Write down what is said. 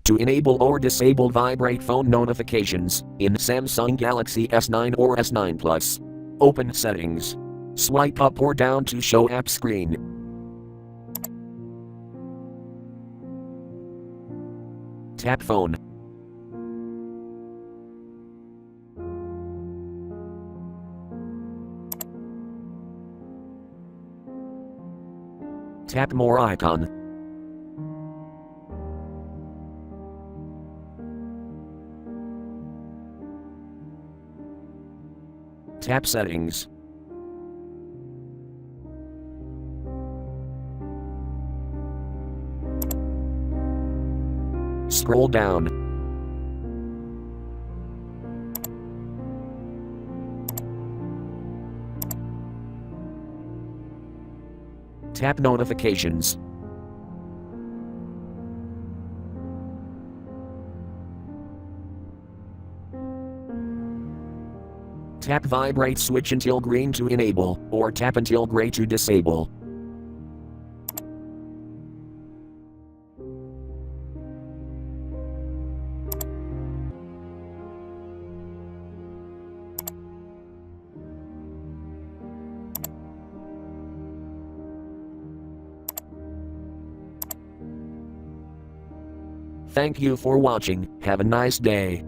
To enable or disable Vibrate phone notifications in Samsung Galaxy S9 or S9 Plus. Open Settings. Swipe up or down to show app screen. Tap Phone. Tap More icon. Tap Settings. Scroll down. Tap Notifications. Tap Vibrate switch until green to enable, or tap until gray to disable. Thank you for watching. Have a nice day.